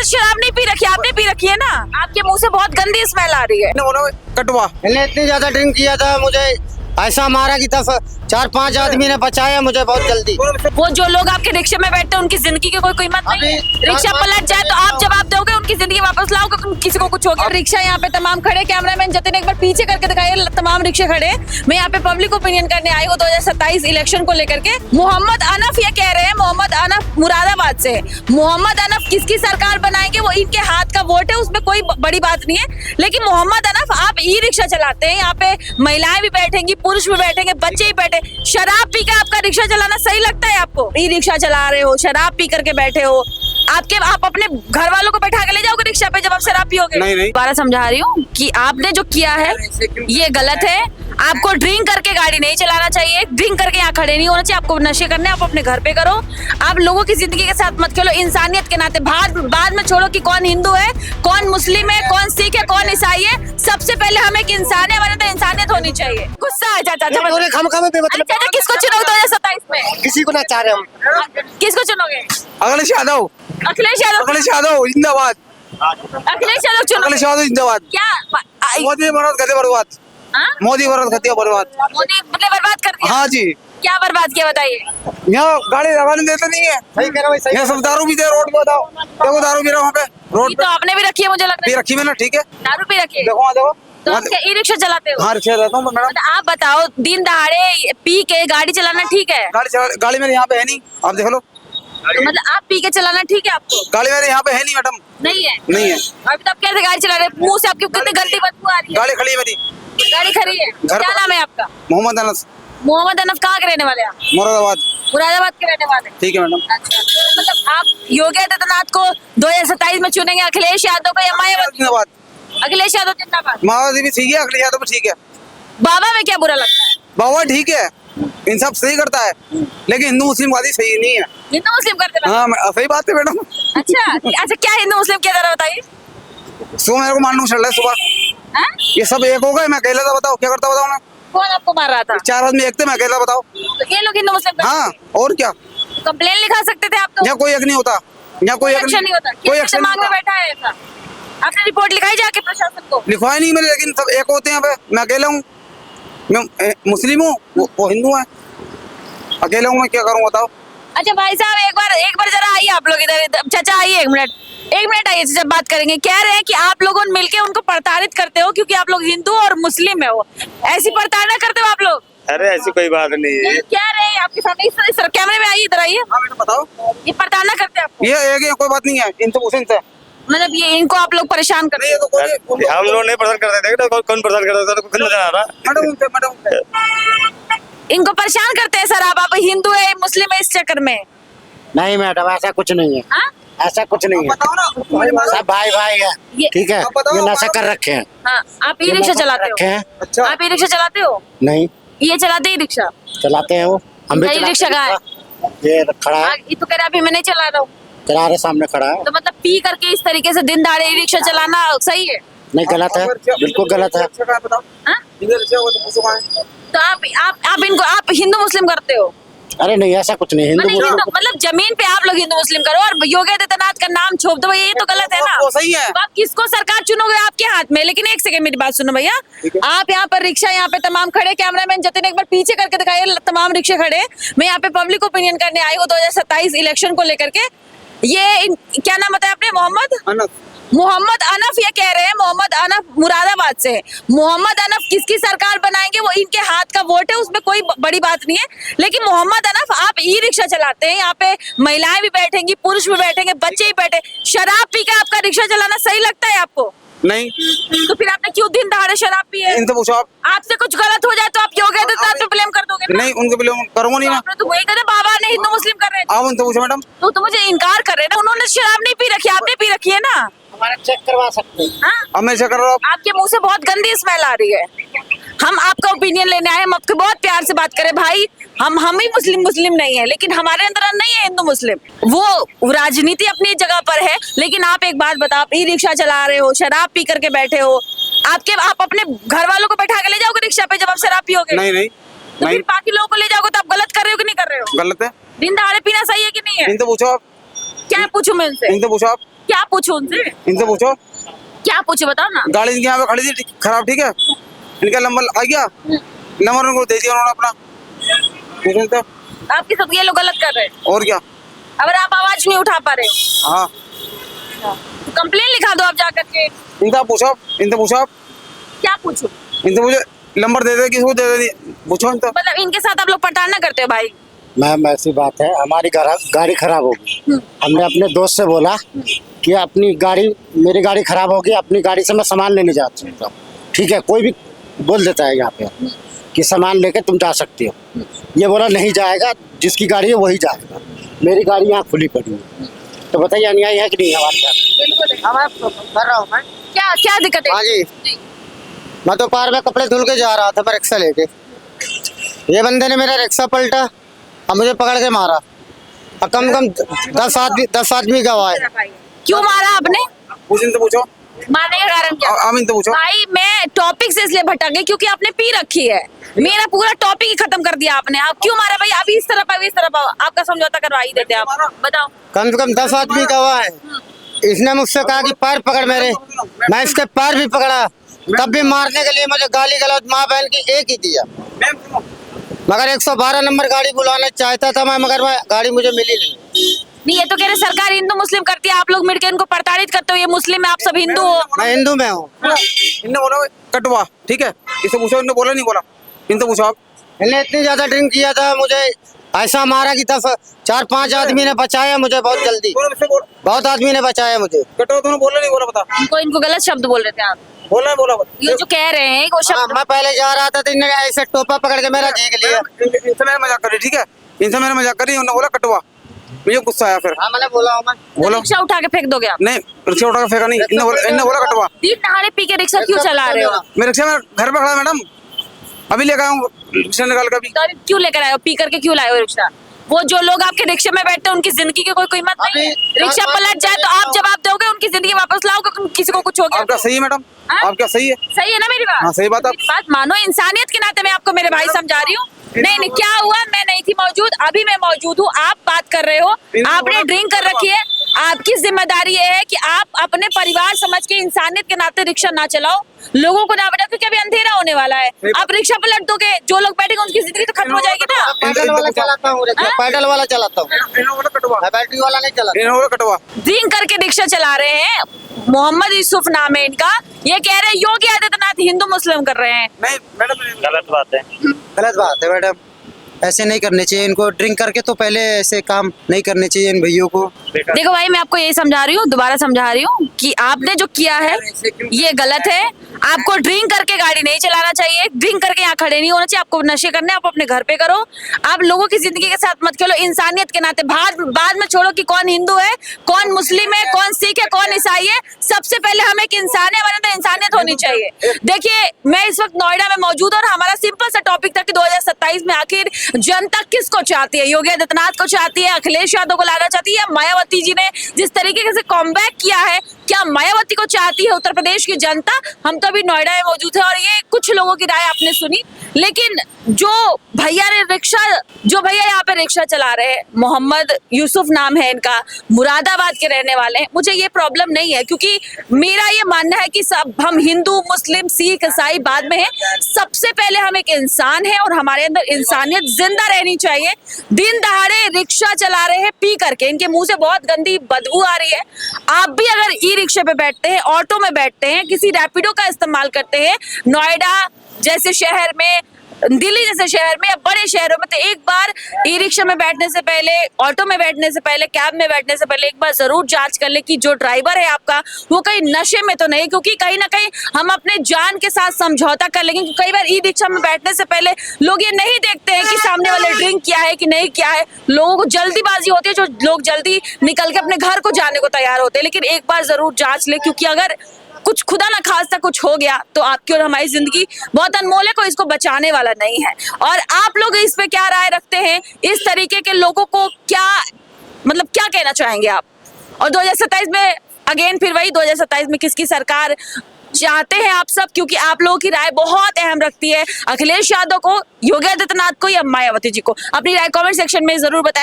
उन्होंने शराब नहीं पी रखी, आपने पी रखी है ना। आपके मुंह से बहुत गंदी स्मेल आ रही है। कटवा मैंने इतनी ज्यादा ड्रिंक किया था, मुझे ऐसा मारा कि 4-5 आदमी ने बचाया मुझे बहुत जल्दी। वो जो लोग आपके रिक्शे में बैठते हैं उनकी जिंदगी की कोई कीमत नहीं है। रिक्शा पलट जाए तो आप जवाब दोगे, उनकी जिंदगी वापस लाओगे, किसी को कुछ हो गया। रिक्शा यहाँ पे तमाम खड़े, कैमरामैन जतिन एक बार पीछे करके दिखाइए, तमाम रिक्शे खड़े। मैं यहाँ पे पब्लिक ओपिनियन करने आई हूँ 2027 इलेक्शन को लेकर के। मोहम्मद अनफ ये कह रहे हैं, मोहम्मद अनफ मुरादाबाद से, मोहम्मद अनफ किसकी सरकार बनाएंगे वो इनके हाथ का वोट है, उसमें कोई बड़ी बात नहीं है। लेकिन मोहम्मद अनफ आप ई रिक्शा चलाते हैं, यहाँ पे महिलाएं भी बैठेंगी, पुरुष भी बैठेंगे, बच्चे भी बैठे। शराब पी के आपका रिक्शा चलाना सही लगता है आपको? ई रिक्शा चला रहे हो, शराब पी करके बैठे हो, आप अपने घर वालों को बैठा के ले जाओगे रिक्शा पे जब आप शराब पियोगे? नहीं। दोबारा समझा रही हूँ कि आपने जो किया है ये गलत है। आपको ड्रिंक करके गाड़ी नहीं चलाना चाहिए, ड्रिंक करके यहाँ खड़े नहीं होना चाहिए। आपको नशे करने आप अपने घर पे करो, आप लोगों की जिंदगी के साथ मत खेलो। इंसानियत के नाते बाद में छोड़ो कि कौन हिंदू है, कौन मुस्लिम है, कौन सिख है, कौन ईसाई है। सबसे पहले हम एक इंसान है, हमारे तो इंसानियत होनी चाहिए। गुस्सा आ जाता है। चाचा किसको चुनोगे 2027 में? किसी को ना चाह रहे हम। किसको चुनोगे? अखिलेश यादव अखिलेश यादव। अखिलेश यादव जिंदाबाद। अखिलेश यादव चुनो। अखिलेश यादव जिंदाबाद। क्या मोदी बर्बाद कर दिया, बर्बाद। हाँ? मोदी बर्बाद कर दिया, बर्बाद। मोदी मतलब बर्बाद कर दिया? हाँ जी। क्या बर्बाद किया बताइए? यहाँ गाड़ी लगाने देते नहीं है। सही कह रहा हूँ, सही। यहाँ सब दारू भी दे रोड पे, बताओ देखो दारू पी रहा वहाँ पे रोड ये पे। तो आपने भी रखी है मुझे लग रहा पी है। रखी मैंने, ठीक है, दारू पी रखी है? देखो वहाँ देखो। तो आप क्या ई रिक्शा चलाते हो? हाँ रिक्शा रहता हूँ मैडम। मतलब आप बताओ, दिन दहाड़े पी के गाड़ी चलाना ठीक है? गाड़ी मेरे यहाँ पे है नहीं, आप देख लो। तो मतलब आप पी के चलाना ठीक है आपको? गाड़ी मेरे यहाँ पे है नहीं मैडम। नहीं है? नहीं है। अभी तो आप कैसे गाड़ी चला रहे हैं? मुंह से आपकी कितनी गंदी बदबू आ रही है। गाड़ी खड़ी है मेरी। गाड़ी खड़ी है? घर क्या पर। नाम है आपका? मोहम्मद अनस, मोहम्मद अनफ। कहाँ के रहने वाले हैं आप? मुरादाबाद। मुरादाबाद के रहने वाले? ठीक है मैडम। अच्छा, तो मतलब आप योगी आदित्यनाथ को 2027 में चुनेंगे, अखिलेश यादव को या मायावती? जिंदाबाद। अखिलेश यादव जिंदाबाद। मायावती भी ठीक है, अखिलेश यादव भी ठीक है। बाबा में क्या बुरा लगता है? बाबा ठीक है, इंसाफ सही करता है, लेकिन हिंदू मुस्लिम वादी सही नहीं है। हिंदू मुस्लिम करते हैं? हाँ सही बात है मैडम। अच्छा क्या हिंदू मुस्लिम क्या जरा बताइए। सुबह मेरे को मारना चल रहा है सुबह। हाँ? ये सब एक हो गए, मैं अकेला था, बताओ क्या करता, बताओ ना। कौन आपको मार रहा था? 4 आदमी एक थे, मैं अकेला, बताओ। तो ये लोग हिंदू मुस्लिम हाँ और क्या, कंप्लेन लिखा सकते थे आप तो। यहाँ कोई एक नहीं होता, यहाँ कोई एक्शन नहीं होता। कोई किसके एक्शन दिमाग में नहीं बैठा है ऐसा? आपने रिपोर्ट लिखाई जाके प्रशासन को? लिखवाया नहीं मैंने, लेकिन सब एक होते हैं यहाँ पे। मैं अकेला हूँ, मैं मुस्लिम हूँ, वो हिंदू है, अकेला हूँ, मैं क्या करूँ बताओ। अच्छा भाई साहब एक बार जरा आइए आप लोग इधर। चाचा आइए, एक मिनट आइए, जब बात करेंगे। कह रहे हैं कि आप लोगों मिलके उनको प्रताड़ित करते हो क्योंकि आप लोग हिंदू और मुस्लिम है, वो ऐसी प्रताड़ना करते हो आप लोग? अरे ऐसी कोई बात नहीं है। कह रहे हैं आपके सामने, इस कैमरे में आइए, इधर आइए। हाँ बेटा बताओ। ये प्रताड़ना करते हैं आपको? ये एक कोई बात नहीं है, इनसे पूछो इनसे। मतलब ये इनको आप लोग परेशान करते नहीं, ये तो कोई हम लोग नहीं पसंद करते थे, कौन पसंद करता था? खुद नजर आ रहा। मैडम उनसे, मैडम उनसे। इनको परेशान करते हैं सर आप हिंदू है मुस्लिम है इस चक्कर में? नहीं मैडम, ऐसा कुछ नहीं है। हाँ? ऐसा कुछ नहीं है, बताओ ना। सब भाई भाई है, ठीक है। बताओ, ये नशा कर रखे हैं। हाँ, आप ई रिक्शा चलाते रखे हो? हैं। अच्छा आप ई रिक्शा चलाते हो? नहीं ये चलाते ही रिक्शा? चलाते हैं वो, हम भी नहीं, चलाते रिक्शा कहाँ हैं। ये खड़ा है, ये तो कह रहा अभी मैं नहीं चला रहा हूँ। चला रहे सामने खड़ा है। तो मतलब पी करके इस तरीके से दिन दहाड़े ई रिक्शा चलाना सही है? नहीं गलत है, बिल्कुल गलत है। हाँ? तो आप हिंदू मुस्लिम करते हो? अरे नहीं ऐसा कुछ नहीं, हिंदू मुस्लिम मतलब जमीन पे आप लोग हिंदू मुस्लिम करो और योगी आदित्यनाथ का नाम छोप दो, ये तो गलत है ना? वो सही है। तो आप किसको सरकार चुनोगे? आपके हाथ में। लेकिन एक सेकंड मेरी बात सुनो भैया, आप यहाँ पर रिक्शा यहाँ पे तमाम खड़े, कैमरामैन जतिन एक बार पीछे करके दिखाइए, तमाम रिक्शे खड़े। मैं यहाँ पे पब्लिक ओपिनियन करने आई हूँ 2027 इलेक्शन को लेकर के। क्या नाम बताया आपने? मोहम्मद अनफ ये कह रहे हैं, मोहम्मद अनफ मुरादाबाद से, मोहम्मद अनफ किसकी सरकार बनाएंगे वो इनके हाथ का वोट है, उसमें कोई बड़ी बात नहीं है। लेकिन मोहम्मद अनफ आप ई रिक्शा चलाते हैं, यहाँ पे महिलाएं भी बैठेंगी, पुरुष भी बैठेंगे, बच्चे भी बैठे। शराब पी के आपका रिक्शा चलाना सही लगता है आपको? नहीं। तो फिर आपने क्यों दिन दहाड़े शराब पी है? इनसे पूछो आप। आपसे कुछ गलत हो जाए तो आप योगी आदित्यनाथ पे ब्लेम कर दोगे ना? नहीं, उनके ब्लेम करूंगा नहीं मैं। आपने तो वही कहा बाबा ने हिंदू मुस्लिम कर रहे थे। आप उनसे पूछो मैडम। तो मुझे इनकार कर रहे हैं ना, उन्होंने शराब नहीं पी रखी, आपने पी रखी है ना? हमारा चेक करवा सकते हैं। हाँ? अब मैं ऐसा कर रहा हूँ। आपके मुंह से बहुत गंदी स्मेल आ रही है। हम आपका ओपिनियन लेने आए, हम आपके बहुत प्यार से बात करें भाई। हम ही मुस्लिम नहीं है, लेकिन हमारे अंदर नहीं है हिंदू मुस्लिम। वो राजनीति अपनी जगह पर है, लेकिन आप एक बात बताओ, ई रिक्शा चला रहे हो, शराब पी करके बैठे हो, आप अपने घर वालों को बैठा के ले जाओगे रिक्शा पे जब आप शराब पियोगे? नहीं तो फिर बाकी लोगों को ले जाओगे तो आप गलत कर रहे हो कि नहीं कर रहे हो? गलत है। दिन दहाड़े पीना सही है कि नहीं है? इनसे पूछो आप। क्या पूछूं मैं उनसे? इनसे पूछो आप। क्या पूछूं उनसे? इनसे पूछो, क्या पूछे बताओ ना। गाड़ी इनके यहाँ पे खड़ी थी खराब, ठीक है, इनका नंबर आ गया, नंबर उनको दे दिया उन्होंने अपना, पूछो इनसे। आपके साथ ये लोग गलत कर रहे हैं। और क्या। अगर आप आवाज नहीं उठा पा रहे हो हाँ, तो कंप्लेन लिखा दो आप जाकर के। इनसे पूछो, इनसे पूछो आप, क्या पूछूं? इनसे पूछो, नंबर दे दे, किसको दे दे, पूछो इनसे। मतलब इनके साथ आप लोग पटाना करते हो भाई? मैम ऐसी बात है, हमारी गाड़ी खराब होगी, हमने अपने दोस्त से बोला कि अपनी गाड़ी, मेरी गाड़ी खराब होगी, अपनी गाड़ी से मैं सामान लेने जा सकता हूँ, ठीक है, कोई भी बोल देता है यहाँ पे कि सामान लेके तुम जा सकती हो, ये बोला नहीं जाएगा, जिसकी गाड़ी है वही जाएगा, मेरी गाड़ी यहाँ खुली पड़ी है, तो बताइए अन्याय है कि नहीं हमारे साथ? हाँ मैं कर रहा हूँ मैं। क्या क्या दिक्कत है? हाँ जी, मैं तो पार में कपड़े धुल के जा रहा था, मैं रिक्शा लेके, ये बंदे ने मेरा रिक्शा पलटा और मुझे पकड़ के मारा, और कम से कम 10 आदमी गवाए। क्यों मारा आपने? पूछ इनसे पूछो, मारने का कारण क्या? आप इनसे पूछो। भाई मैं टॉपिक से इसलिए भटक गई क्योंकि आपने पी रखी है, मेरा पूरा टॉपिक ही खत्म कर दिया आपने। आप क्यों मारा भाई? आप इस तरफ आओ, इस तरफ आओ, आपका समझौता करवा ही देते आप, बताओ। कम से कम 10 आदमी गवाए। इसने मुझसे कहा कि पैर पकड़ मेरे, मैं इसके पैर भी पकड़ा, तब भी मारने के लिए मुझे गाली गलौज माँ बहन की एक ही दिया। मगर 112 नंबर गाड़ी बुलाना चाहता था मैं, मगर मैं गाड़ी मुझे मिली नहीं। ये तो कह रहे सरकार हिंदू मुस्लिम करती है, आप लोग मिलकर इनको प्रताड़ित करते हो, ये मुस्लिम है आप सब हिंदू हो। मैं हिंदू में हूँ। इनने बोला कटवा, ठीक है, इसे पूछो, इनने बोला नहीं बोला, इनसे पूछो आप। इन्हें इतनी ज्यादा ड्रिंक किया था, मुझे ऐसा मारा कि 4-5 आदमी ने बचाया मुझे बहुत जल्दी, बहुत आदमी ने बचाया मुझे। कटवा तुमने बोला नहीं बोला, बता। इनको गलत शब्द बोल रहे थे आप, बोला बोला ये जो कह रहे हैं वो हाँ, शब्द। मैं पहले जा रहा था तो इन्होंने ऐसे टोपा पकड़ के मेरा देख लिया। इनसे मेरा मजाक करी, ठीक है, इनसे मेरा मजाक करी, उन्होंने बोला कटवा, मुझे गुस्सा आया फिर। हाँ मैंने बोला हूँ मैं। बोलो। रिक्शा उठा के फेंक दोगे आप? नहीं, रिक्शा उठा के फेंका नहीं, इनने बोला कटवा। दिन नहाड़े पी के रिक्शा क्यों चला रहे हो? मैं रिक्शा में घर पे खड़ा, मैडम अभी लेकर आया हूँ रिक्शा निकाल कर। अभी तो अभी क्यों लेकर आए हो? पी करके क्यों लाए हो रिक्शा? वो जो लोग आपके रिक्शे में बैठते हैं उनकी जिंदगी की कोई कीमत नहीं है। रिक्शा पलट जाए तो आप जवाब दोगे, उनकी जिंदगी वापस लाओगे, किसी को कुछ हो गया? आपका सही है मैडम, हाँ? आपका सही है, सही है ना मेरी बात? हाँ सही बात। आप बात मानो, इंसानियत के नाते मैं आपको मेरे भाई समझा रही हूँ। नहीं क्या हुआ, मैं नहीं थी मौजूद, अभी मैं मौजूद हूँ, आप बात कर रहे हो, आपने ड्रिंक कर रखी है, आपकी जिम्मेदारी ये है कि आप अपने परिवार समझ के इंसानियत के नाते रिक्शा ना चलाओ, लोगों को ना बैठाओ, क्योंकि अभी अंधेरा होने वाला है। आप रिक्शा पलट दोगे, जो लोग बैठेंगे उनकी जिंदगी तो खत्म हो जाएगी ना। पैडल वाला चलाता हूँ, पैडल वाला चलाता हूँ, कटवा, मैं बैटरी वाला नहीं चलाता। कटवा ड्रिंक करके रिक्शा चला रहे हैं, मोहम्मद यूसुफ नाम है इनका, ये कह रहे हैं योगी आदित्यनाथ हिंदू मुस्लिम कर रहे हैं। नहीं मैडम, गलत बात है। गलत बात है मैडम, ऐसे नहीं करने चाहिए इनको, ड्रिंक करके तो पहले ऐसे काम नहीं करने चाहिए इन भैयों को। देखो भाई मैं आपको यही समझा रही हूँ, दोबारा समझा रही हूँ कि आपने जो किया है ये गलत है। आपको ड्रिंक करके गाड़ी नहीं चलाना चाहिए, ड्रिंक करके यहाँ खड़े नहीं होना चाहिए, आपको नशे करने आप अपने घर पे करो, आप लोगों की जिंदगी के साथ मत खेलो। इंसानियत के नाते बाद में छोड़ो कि कौन हिंदू है, कौन मुस्लिम है, कौन सिख है, कौन ईसाई है, सबसे पहले हम एक इंसान है, हमारे अंदर इंसानियत होनी चाहिए। देखिए मैं इस वक्त नोएडा में मौजूद हूँ और हमारा सिंपल सा टॉपिक था कि 2027 में आखिर जनता किसको चाहती है, योगी आदित्यनाथ को चाहती है, अखिलेश यादव को लाना चाहती है, मायावती जी ने जिस तरीके से कॉमबैक किया है, क्या मायावती को चाहती है उत्तर प्रदेश की जनता? हम तो अभी नोएडा में मौजूद है और ये कुछ लोगों की राय आपने सुनी, लेकिन जो भैया यहाँ पे रिक्शा चला रहे हैं, मोहम्मद यूसुफ नाम है इनका, मुरादाबाद के रहने वाले हैं, मुझे ये प्रॉब्लम नहीं है, क्योंकि मेरा ये मानना है कि सब हम हिंदू मुस्लिम सिख ईसाई बाद में है, सबसे पहले हम एक इंसान है और हमारे अंदर इंसानियत जिंदा रहनी चाहिए। दिन दहाड़े रिक्शा चला रहे हैं पी करके, इनके मुंह से बहुत गंदी बदबू आ रही है। आप भी अगर ई रिक्शे पे बैठते हैं, ऑटो में बैठते हैं, किसी रैपिडो का इस्तेमाल करते हैं, नोएडा जैसे शहर में, दिल्ली जैसे शहर में या बड़े शहरों में, तो एक बार ई रिक्शा में बैठने से पहले, ऑटो में बैठने से पहले, कैब में बैठने से पहले एक बार जरूर जांच कर ले कि जो ड्राइवर है आपका वो कहीं नशे में तो नहीं, क्योंकि कहीं ना कहीं हम अपने जान के साथ समझौता कर लेंगे। कई बार ई रिक्शा में बैठने से पहले लोग ये नहीं देखते हैं कि सामने वाले ड्रिंक किया है कि नहीं किया है, लोगों को जल्दीबाजी होती है, जो लोग जल्दी निकल के अपने घर को जाने को तैयार होते हैं। लेकिन एक बार जरूर जांच ले, क्योंकि अगर कुछ खुदा ना खास्ता कुछ हो गया तो आपकी और हमारी जिंदगी बहुत अनमोल है, कोई इसको बचाने वाला नहीं है। और आप लोग इस पे क्या राय रखते हैं? इस तरीके के लोगों को क्या मतलब क्या कहना चाहेंगे आप? और 2027 में अगेन फिर वही 2027 में किसकी सरकार चाहते हैं आप सब? क्योंकि आप लोगों की राय बहुत अहम रखती है, अखिलेश यादव को, योगी आदित्यनाथ को या मायावती जी को। अपनी राय कमेंट सेक्शन में जरूर बताएं।